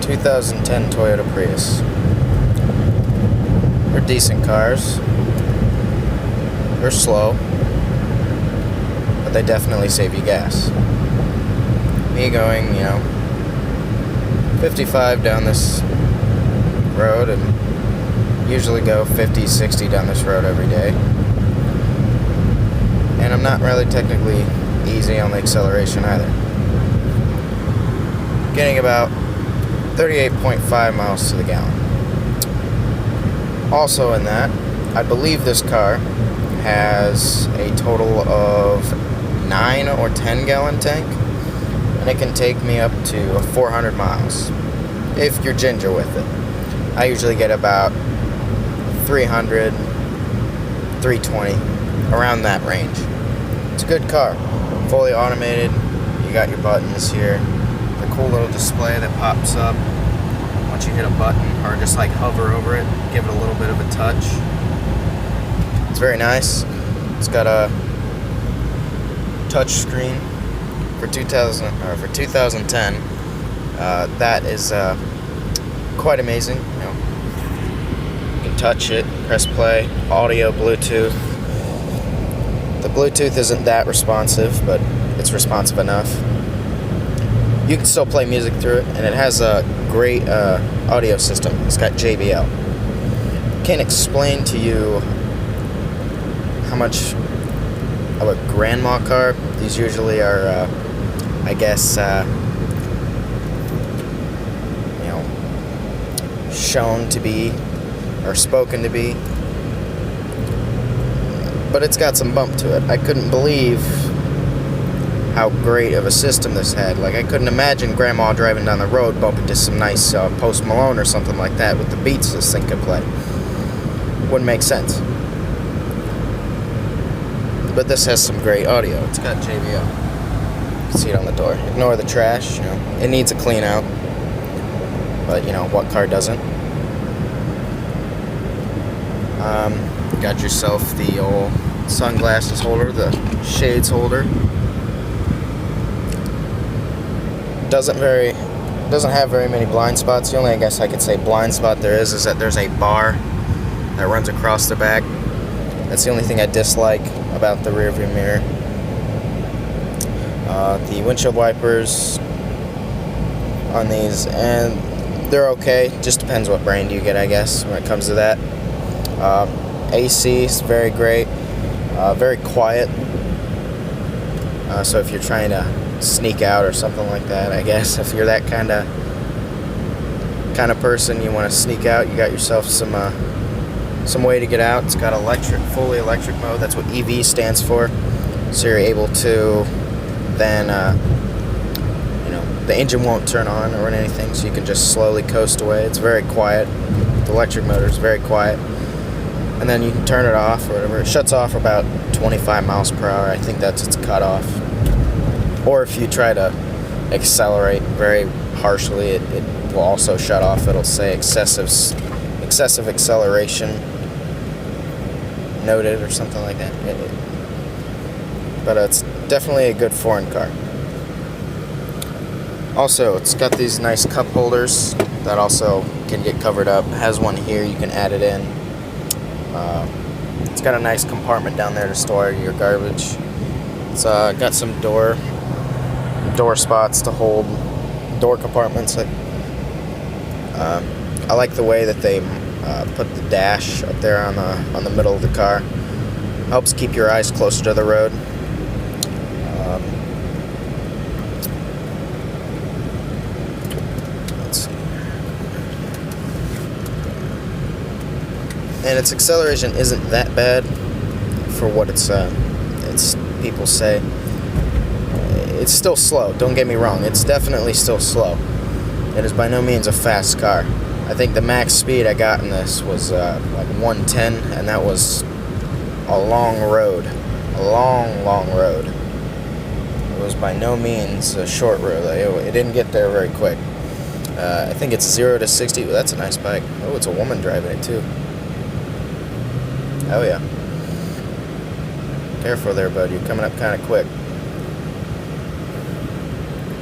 2010 Toyota Prius. They're decent cars. They're slow, but they definitely save you gas. Me going, 55 down this road, and usually go 50, 60 down this road every day. And I'm not really technically easy on the acceleration either. Getting about 38.5 miles to the gallon. Also in that, I believe this car has a total of 9 or 10 gallon tank, and it can take me up to 400 miles if you're ginger with it. I usually get about 300, 320, around that range. It's a good car, fully automated. You got your buttons here, the cool little display that pops up once you hit a button, or just like hover over it, give it a little bit of a touch. It's very nice. It's got a touch screen for 2010. That is quite amazing. You can touch it, press play, audio, Bluetooth. The Bluetooth isn't that responsive, but it's responsive enough. You can still play music through it, and it has a great audio system. It's got JBL. Can't explain to you how much of a grandma car these usually are. Shown to be or spoken to be. But it's got some bump to it. I couldn't believe how great of a system this had. Like, I couldn't imagine Grandma driving down the road bumping to some nice Post Malone or something like that with the beats this thing could play. Wouldn't make sense. But this has some great audio. It's got JBL. You can see it on the door. Ignore the trash. It needs a clean out. But what car doesn't? Got yourself the old sunglasses holder, the shades holder. Doesn't have very many blind spots. The only, I guess I could say, blind spot there is that there's a bar that runs across the back. That's the only thing I dislike about the rear view mirror. The windshield wipers on these, and they're okay. Just depends what brand you get, I guess, when it comes to that. AC is very great, very quiet. So if you're trying to sneak out or something like that, I guess if you're that kind of person, you want to sneak out, you got yourself some way to get out. It's got fully electric mode. That's what EV stands for. So you're able to then the engine won't turn on or anything, so you can just slowly coast away. It's very quiet. The electric motor is very quiet. And then you can turn it off or whatever. It shuts off about 25 miles per hour. I think that's its cutoff. Or if you try to accelerate very harshly, it will also shut off. It'll say excessive acceleration noted or something like that. But it's definitely a good foreign car. Also, it's got these nice cup holders that also can get covered up. It has one here, you can add it in. It's got a nice compartment down there to store your garbage. It's got some door spots to hold door compartments. I like the way that they put the dash up there on the middle of the car. Helps keep your eyes closer to the road. And its acceleration isn't that bad for what it's people say. It's still slow, don't get me wrong. It's definitely still slow. It is by no means a fast car. I think the max speed I got in this was like 110, and that was a long road. A long road. It was by no means a short road. It didn't get there very quick. I think it's 0 to 60. Well, that's a nice bike. Oh, it's a woman driving it too. Oh yeah. Careful there, bud. You're coming up kind of quick.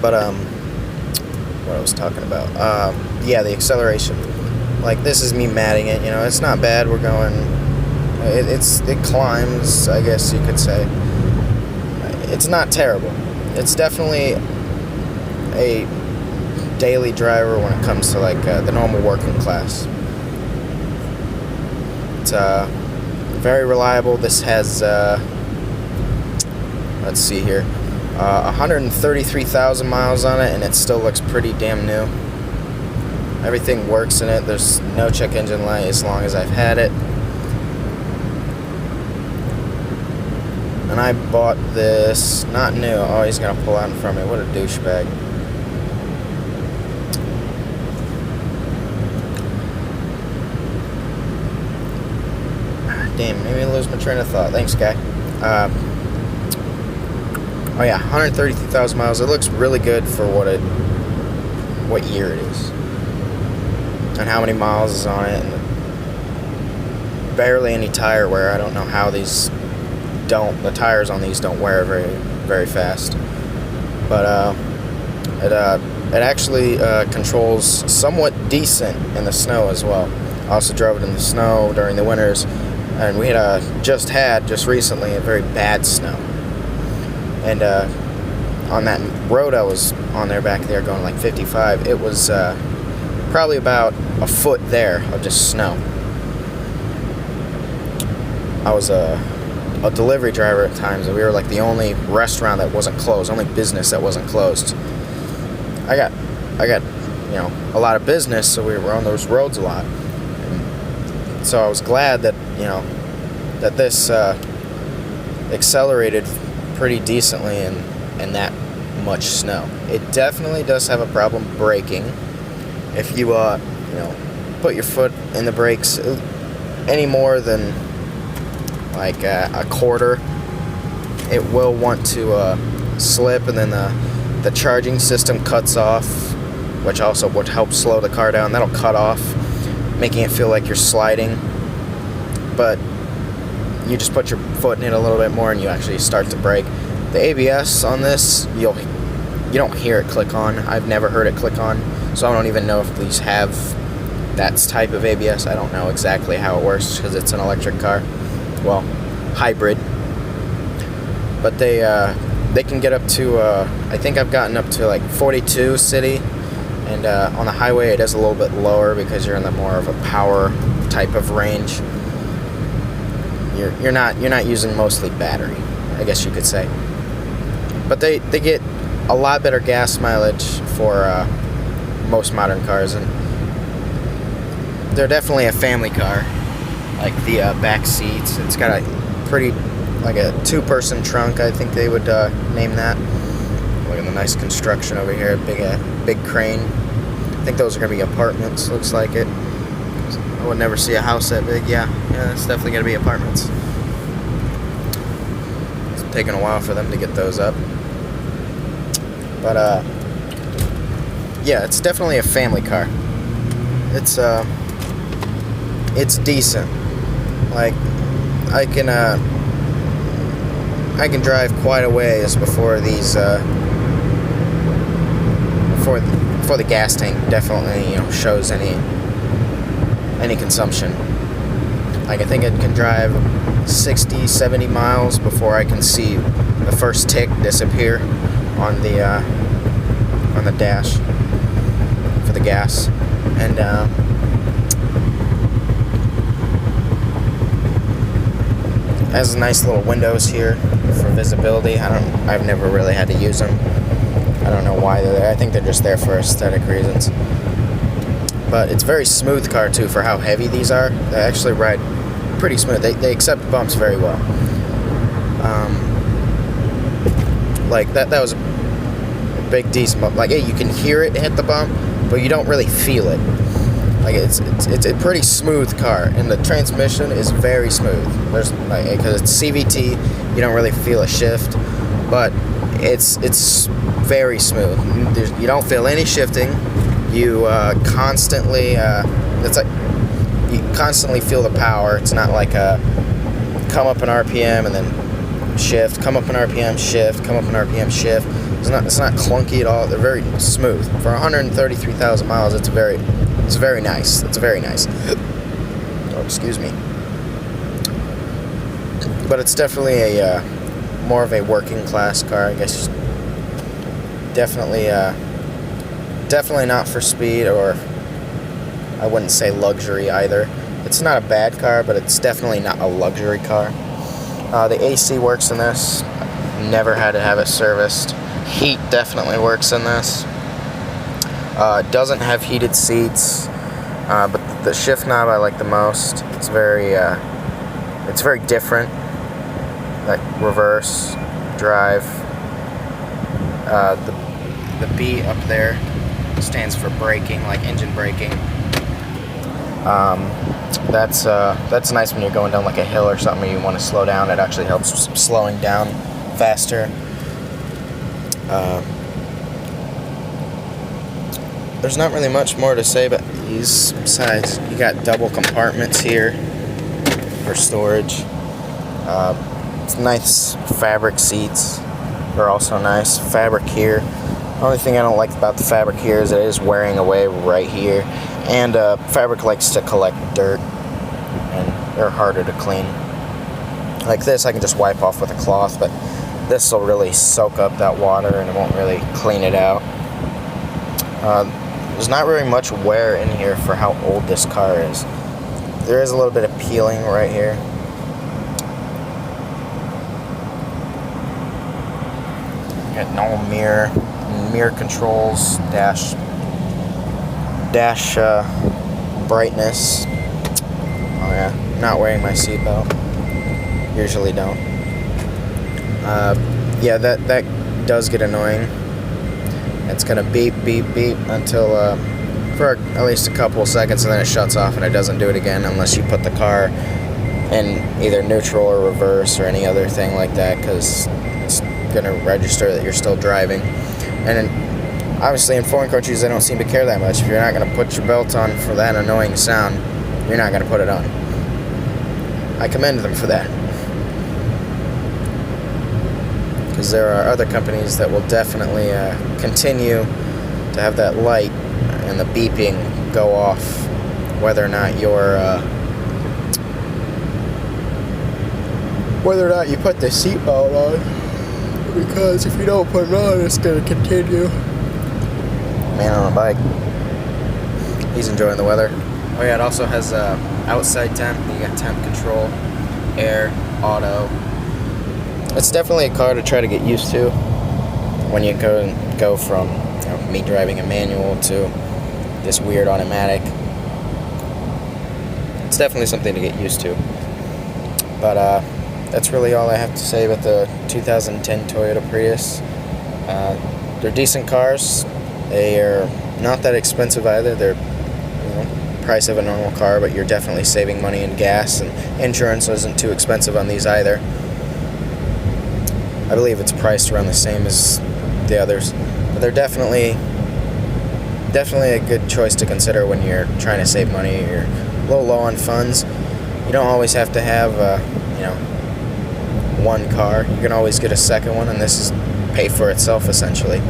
But what I was talking about. Yeah, the acceleration. Like, this is me matting it, you know, it's not bad. We're going, it climbs, I guess you could say. It's not terrible. It's definitely a daily driver when it comes to, like, the normal working class. It's very reliable. This has, let's see here, 133,000 miles on it, and it still looks pretty damn new. Everything works in it. There's no check engine light as long as I've had it. And I bought this, not new. Oh, he's gonna pull out in front of me. What a douchebag. Damn, maybe I lose my train of thought. Thanks, guy. Oh yeah, 133,000 miles. It looks really good for what year it is, and how many miles is on it, and barely any tire wear. I don't know how the tires on these don't wear very, very fast, but it actually controls somewhat decent in the snow as well. I also drove it in the snow during the winters, and we had just recently a very bad snow. And on that road I was on there back there going like 55, it was probably about a foot there of just snow. I was a delivery driver at times, and we were like the only restaurant that wasn't closed, only business that wasn't closed. I got you know, a lot of business, so we were on those roads a lot. And so I was glad that, you know, that this accelerated pretty decently in that much snow. It definitely does have a problem braking. If you you know, put your foot in the brakes any more than like a quarter, it will want to slip, and then the charging system cuts off, which also would help slow the car down. That'll cut off, making it feel like you're sliding. But you just put your foot in it a little bit more and you actually start to brake. The ABS on this, you don't hear it click on. I've never heard it click on, so I don't even know if these have that type of ABS. I don't know exactly how it works because it's an electric car. Well, hybrid. But they can get up to, I think I've gotten up to like 42 city, and on the highway it is a little bit lower because you're in the more of a power type of range. You're not using mostly battery, I guess you could say. But they get a lot better gas mileage for most modern cars, and they're definitely a family car. Like the back seats, it's got a pretty, like a two-person trunk, I think they would name that. Look at the nice construction over here, big crane. I think those are gonna be apartments, looks like it. I would never see a house that big. Yeah, it's definitely gonna be apartments. It's taken a while for them to get those up. But yeah, it's definitely a family car. It's decent. Like, I can drive quite a ways before these before the gas tank definitely, you know, shows any consumption. Like, I think it can drive 60, 70 miles before I can see the first tick disappear on the dash for the gas. And has nice little windows here for visibility. I've never really had to use them. I don't know why they're there. I think they're just there for aesthetic reasons. But it's a very smooth car too for how heavy these are. They actually ride pretty smooth. They accept bumps very well. Like that was a big decent bump. Like, yeah, you can hear it hit the bump, but you don't really feel it. Like, it's a pretty smooth car, and the transmission is very smooth. There's, like, because it's CVT, you don't really feel a shift, but it's very smooth. You don't feel any shifting. You constantly it's like you constantly feel the power. It's not like come up an RPM and then shift, come up an RPM, shift, come up an RPM, shift. It's not clunky at all. They're very smooth. For 133,000 miles, it's very nice. It's very nice. Oh, excuse me. But it's definitely a more of a working class car, I guess. Definitely not for speed, or I wouldn't say luxury either. It's not a bad car, but it's definitely not a luxury car. The AC works in this. Never had to have it serviced. Heat definitely works in this. It doesn't have heated seats, but the shift knob I like the most. It's very different. Like reverse, drive. The B up there stands for braking, like engine braking. That's nice when you're going down like a hill or something and you want to slow down. It actually helps slowing down faster. There's not really much more to say about these besides you got double compartments here for storage. It's nice fabric seats. They're also nice. Fabric here. The only thing I don't like about the fabric here is it is wearing away right here. And fabric likes to collect dirt, and they're harder to clean. Like this, I can just wipe off with a cloth, but this will really soak up that water and it won't really clean it out. There's not very much wear in here for how old this car is. There is a little bit of peeling right here. Got normal mirror controls, dash brightness. Oh yeah, not wearing my seatbelt. Usually don't. Yeah, that does get annoying. It's gonna beep beep beep until for at least a couple of seconds, and then it shuts off and it doesn't do it again unless you put the car in either neutral or reverse or any other thing like that, because it's gonna register that you're still driving. And obviously in foreign countries they don't seem to care that much. If you're not gonna put your belt on for that annoying sound, you're not gonna put it on. I commend them for that. Because there are other companies that will definitely continue to have that light and the beeping go off whether or not you put the seatbelt on, because if you don't put it on, it's going to continue. Man on a bike, he's enjoying the weather. Oh yeah, it also has outside temp. You got temp control, air, auto. It's definitely a car to try to get used to when you go from me driving a manual to this weird automatic. It's definitely something to get used to. But that's really all I have to say about the 2010 Toyota Prius. They're decent cars. They are not that expensive either. They're price of a normal car, but you're definitely saving money in gas, and insurance isn't too expensive on these either. I believe it's priced around the same as the others, but they're definitely a good choice to consider when you're trying to save money. You're a little low on funds. You don't always have to have one car. You can always get a second one, and this is pay for itself essentially.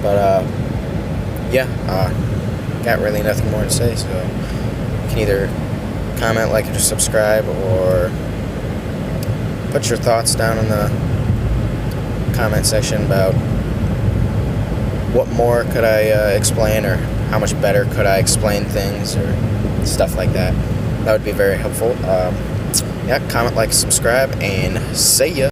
But got really nothing more to say, so you can either comment, like, or subscribe, or put your thoughts down in the comment section about what more could I explain, or how much better could I explain things, or stuff like that. That would be very helpful. Comment, like, subscribe, and see ya.